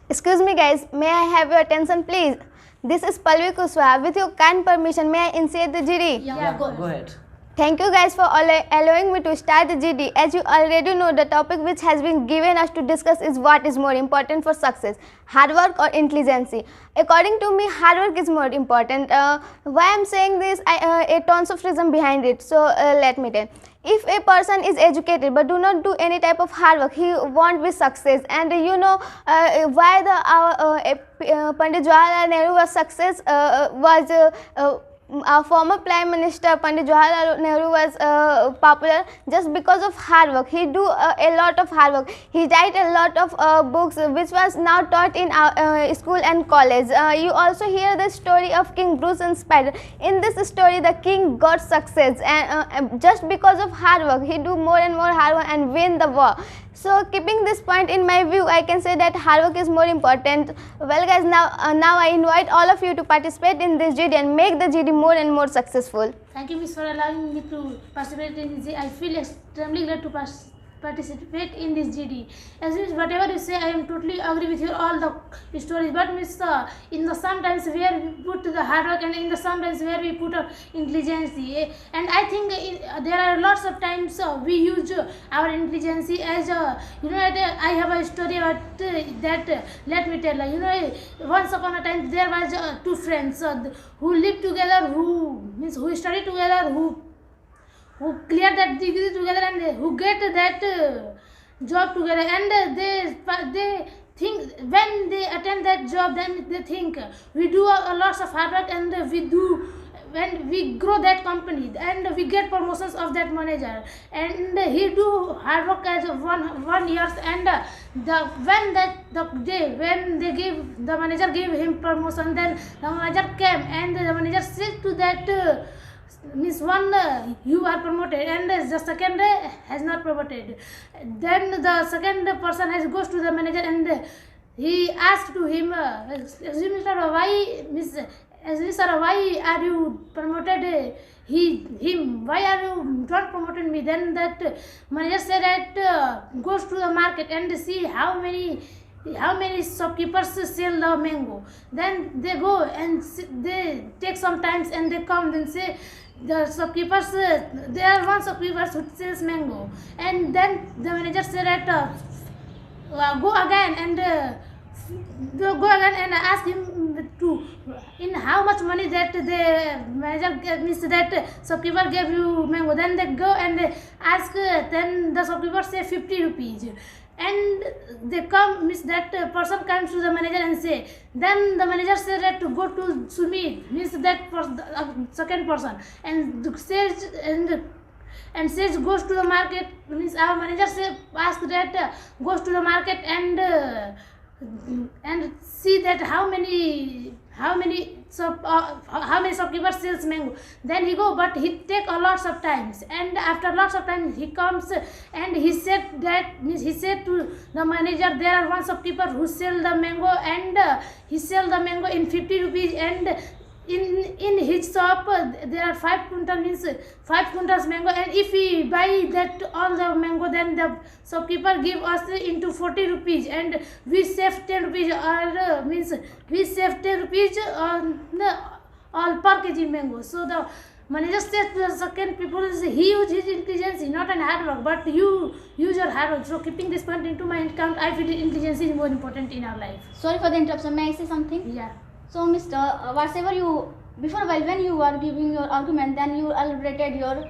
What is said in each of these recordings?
Excuse me guys, may I have your attention please? This is Palvi Kushwaha. With your kind permission, may I initiate the GD? Yeah, go ahead. Thank you guys for allowing me to start the GD. As you already know, the topic which has been given us to discuss is what is more important for success, hard work or intelligence. According to me, hard work is more important. Why I'm saying this, a tons of reason behind it. So let me tell. If a person is educated but do not do any type of hard work, he won't be success. And you know why Pandit Jawaharlal Nehru was success our former Prime Minister Pandit Jawaharlal Nehru was popular just because of hard work. He do a lot of hard work. He write a lot of books which was now taught in our school and college. You also hear the story of King Bruce and Spider. In this story, the king got success and just because of hard work, he do more and more hard work and win the war. So keeping this point in my view, I can say that hard work is more important. Well guys, now I invite all of you to participate in this GD and make the GD more and more successful. Thank you, Miss, for allowing me to participate in this. I feel extremely glad to participate in this GD. As Miss, whatever you say, I am totally agree with you all the stories. But Miss, in the sometimes where we put the hard work and in the sometimes where we put intelligence, and I think there are lots of times we use our intelligence as you know. I have a story about that. Let me tell you. You know, once upon a time there was two friends who lived together, who studied together, who clear that degree together and who get that job together, and they think when they attend that job, then they think we do a lots of hard work and when we grow that company and we get promotions of that manager, and he do hard work as 1 year, and when the manager gave him promotion, then the manager came and the manager said to that Miss one, you are promoted, and the second has not promoted. Then the second person goes to the manager and he asked to him, excuse me sir, why are you promoted him? Why are you not promoted me? Then that manager said that goes to the market and see how many shopkeepers sell the mango. Then they go and they take some times and they come and say the shopkeepers, there are one shopkeepers who sells mango, and then the manager said that go again and ask him to in how much money that the manager means that shopkeeper gave you mango. Then they go and they ask, then the shopkeeper say 50 rupees, and they come, means that person comes to the manager and say, then the manager said that to go to Sumit, means that second person, and says goes to the market, means our manager ask that goes to the market and see that how many shopkeepers sells mango. Then he go, but he take a lots of times, and after lots of time he comes and he said to the manager, there are one shopkeeper who sell the mango, and he sell the mango in 50 rupees, and in his shop there are 5 quintal, means 5 quintals mango, and if we buy that all the mango, then the shopkeeper give us into 40 rupees, and we save 10 rupees, or means we save 10 rupees on all per kg mango. So the manager said to the second people, he use his intelligence, not an hard work, but you use your hard work. So keeping this point into my account, I feel intelligence is more important in our life. Sorry for the interruption, may I say something? Yeah. So Mr. Whatever you, when you are giving your argument, then you elaborated your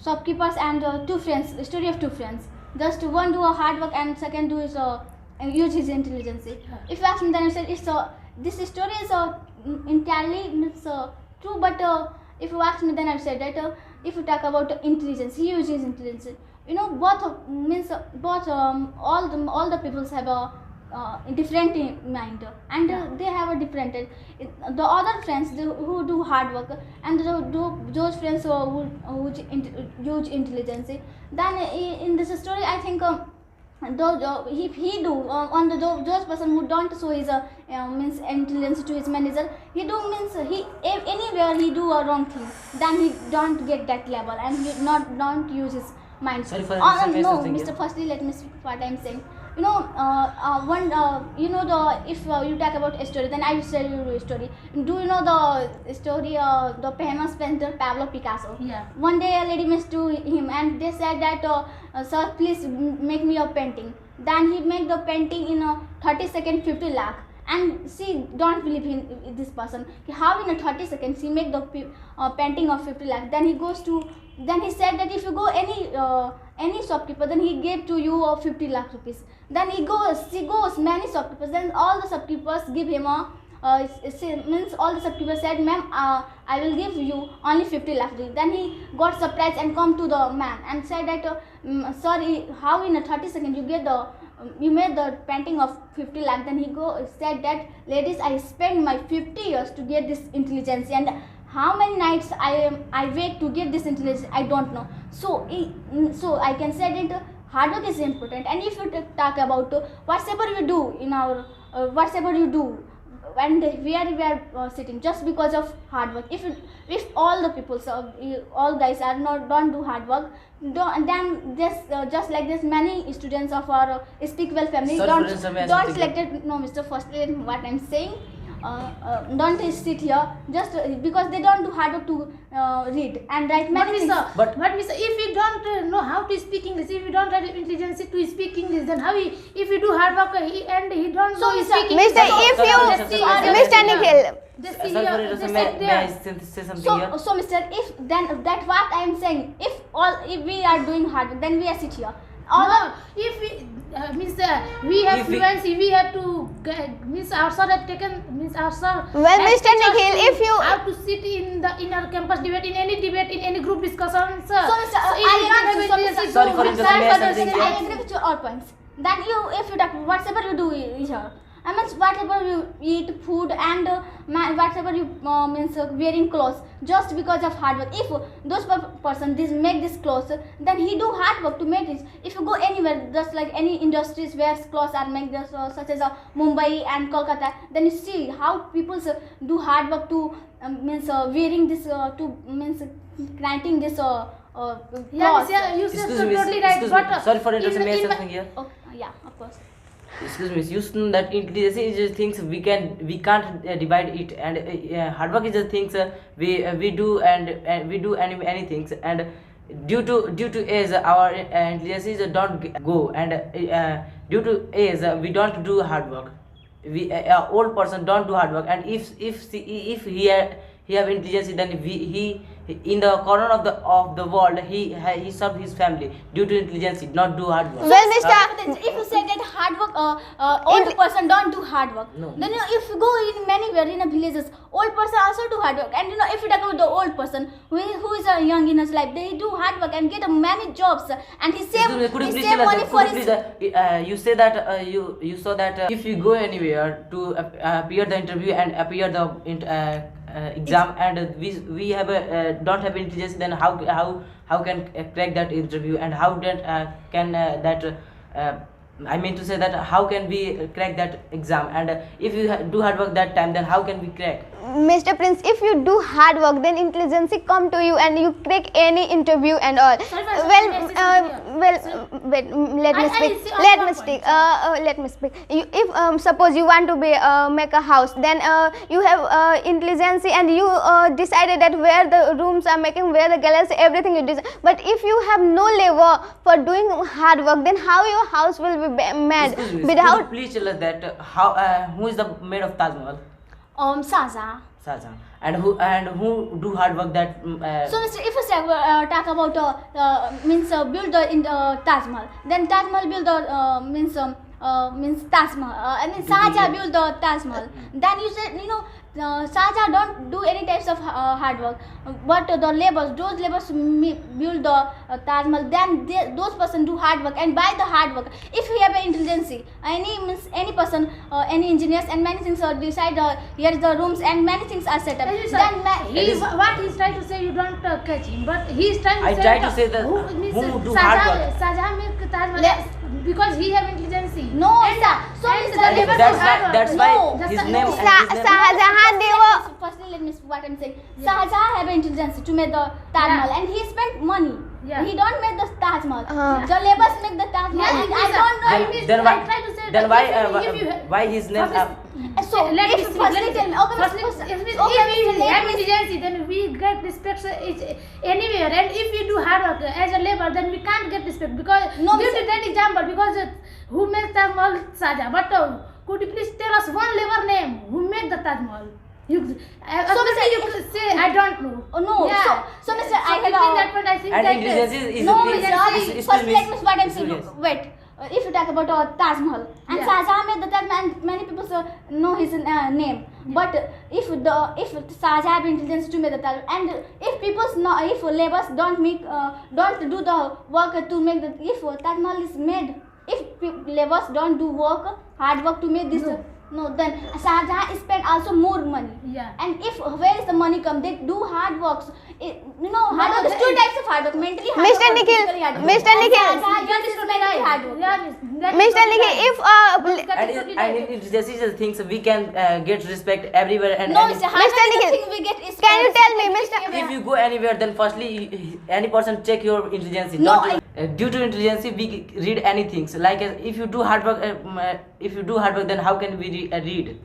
shopkeepers and 2 friends, story of 2 friends. Just one do a hard work and second do is use his intelligence. If you ask me, then I said this story is entirely true, but if you ask me, then I said that if you talk about intelligence, he uses intelligence. You know, both all the peoples have a different in mind, and they have a different the other friends who do hard work, and those friends who use intelligence. Then in this story, I think if he do on those person who don't show his means intelligence to his manager, he do means he anywhere he do a wrong thing, then he don't get that level, and he don't use his mind. Sorry for no, Mr. Firstly, let me speak what I'm saying. you know, you know the if you talk about a story, then I will tell you a story. Do you know the story, the famous painter Pablo Picasso? Yeah. One day a lady went to him and they said that, sir, please make me a painting. Then he made the painting in a 30 second, 50 lakh. And she don't believe in this person. How in a 30 seconds he make the painting of 50 lakh? Then he goes to, then he said that if you go any shopkeeper, then he gave to you 50 lakh rupees. Then she goes many shopkeepers. Then all the shopkeepers give him a. Means all the shopkeepers said, ma'am, I will give you only 50 lakh. Then he got surprised and come to the man and said that, sorry, how in a 30 seconds you made the painting of 50 lakh. Then he said that, ladies, I spent my 50 years to get this intelligence, and how many nights I wait to get this intelligence, I don't know. So I can say that hard work is important. And if you talk about whatever you do in our whatever you do, and we are sitting just because of hard work. If all the people, so all guys are don't do hard work, then just like this, many students of our Speak Well family don't selected. No, Mr. First, what I'm saying, don't sit here just because they don't do hard work to read and write many things. But if you don't know how to speak English, if you don't have intelligence to speak English, then how if you do hard work and he don't know speak English? Mr. Nikhil. May I say something here? So Mr. If then that's what I am saying. If we are doing hard work, then we are sit here. If we have fluency, we have to our sir have taken our sir. Well, Mr. Nikhil, if you have to sit in our campus debate, in any group discussion, sir. So Mr. Sorry for interrupting. I agree with your all points. Then if you talk whatever you do here, I mean whatever you eat food and whatever you wearing clothes, just because of hard work. If those person make this clothes, then he do hard work to make it. If you go anywhere, just like any industries where clothes are made, such as Mumbai and Kolkata, then you see how people do hard work to wearing this writing this Yeah, you said totally right. Excuse me. Sorry for interrupting. May I say something here? Oh, yeah, of course. Excuse me. You know that intelligence is just things we can't divide it, and hard work is just things we do and we do any things, and due to age our intelligence don't go, and due to age we don't do hard work. We old person don't do hard work, and if he have intelligence, then he in the corner of the world he served his family due to intelligence, not do hard work. Well, Mr. If you say that hard work, old person don't do hard work, No. then if you go in anywhere in villages, old person also do hard work. And if you talk about the old person who is young in his life, they do hard work and get many jobs, and he save money for his. You say that you saw that if you go anywhere to appear the interview and appear the exam, and we have don't have intelligence, then how can crack that interview, and how can I mean to say that how can we crack that exam, and if you do hard work that time, then how can we crack? Mr. Prince, if you do hard work, then intelligence come to you and you crack any interview and all. Wait, let me speak. Let me speak. If suppose you want to make a house, then you have intelligence and you decided that where the rooms are making, where the galleries, everything you design. But if you have no labor for doing hard work, then how your house will be made? Excuse me, Without could you please tell us that who is the maid of Taj Mahal? Saza. Shahjahan. And who do hard work that So Mr. If you talk about build the Taj Mahal, then Taj Mahal build the means Taj Mahal. I mean Shahjahan build the Taj Mahal. Then you said Shahjahan don't do any types of hard work, but the those laborers build the Taj Mahal. Then those person do hard work, and by the hard work, if we have an intelligence, any person, any engineers and many things decide here is the rooms and many things are set up. What he's trying to say, you don't catch him, but he's trying to I say try to say that who do hard work. Shahjahan make Taj Mahal because he have intelligence. No, so That's why his name. Shahjahan, they were. Firstly, let me speak what I'm saying. Shahjahan have intelligence to make the Taj Mahal, and he spent money. Yeah. He don't make the Taj Mahal. Uh-huh. The laborers make the Taj Mahal. Yeah, and I don't know. Then why? I try to say Then that why? if you Why his name? So let if me see, firstly let me- tell me. Okay, firstly, first- if we okay, have let me- intelligence, then we get respect anywhere. And if we do hard work as a labor, then we can't get respect because No, due sir. to that example. Because who makes Taj Mahal? Saja. But could you please tell us one labor name who made the Taj Mahal? You, Mr. you could say I don't know. Oh, no. Yeah. So Mr. I in have that point, I think And that intelligence is no, is- Mr. is- Sorry. is- First, is- let me what I'm saying. is- Wait. If you talk about Taj Mahal and Yeah. Shahjahan made the Taj Mahal, many people know his name. But if Shahjahan had intelligence to make the Taj Mahal, and if if laborers don't do the work to make the if Taj Mahal is made, if laborers don't do hard work to make this. No, then Shahjahan spent also more money. Yeah. And if where is the money come? They do hard works. Hard work is they- two types of hard work. Mentally hard Mr. work and Nikhil, physically hard work. Mr. And Nikhil. Shahjahan just is mentally hard work. Mr. Nikhil, if And intelligence is the things we can get respect everywhere and No, any- Mr. Mr. Shahjahan is the Nikhil, thing we get is can you tell me, Mr. If you go anywhere, then firstly any person check your intelligence. No, Not due to intelligence we read anything. So like if you do hard work, then how can we read?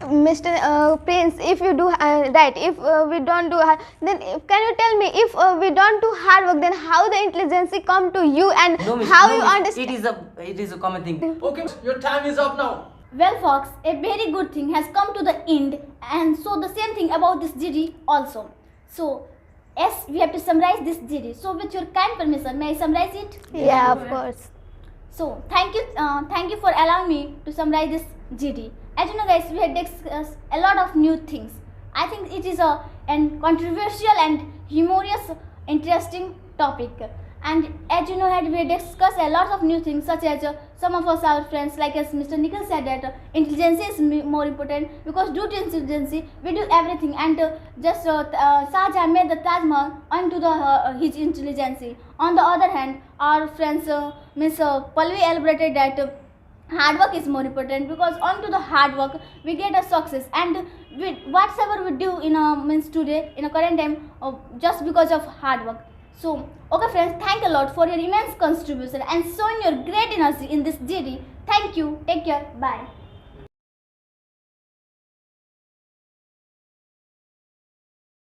Mr. Prince, if you do right, if we don't do then can you tell me if we don't do hard work, then how the intelligence come to you and No, miss, how no, you miss, understand? it is a common thing. Okay, your time is up now. Well, folks, a very good thing has come to the end, and so the same thing about this GD also. So, yes, we have to summarize this GD. So, with your kind permission, may I summarize it? Yeah, of course. So, thank you for allowing me to summarize this GD. As you know, guys, we had discussed a lot of new things. I think it is a controversial and humorous, interesting topic. And as you know, we had discussed a lot of new things, such as some of us, our friends, like as Mr. Nikhil said, that intelligence is more important because due to intelligence, we do everything. And Shahjahan made the Taj Mahal onto his intelligence. On the other hand, our friends, Miss Palvi elaborated that hard work is more important because onto the hard work we get a success, and whatever we do in today in a current time just because of hard work. So okay friends, thank a lot for your immense contribution and showing your great energy in this GD. Thank you, take care, bye.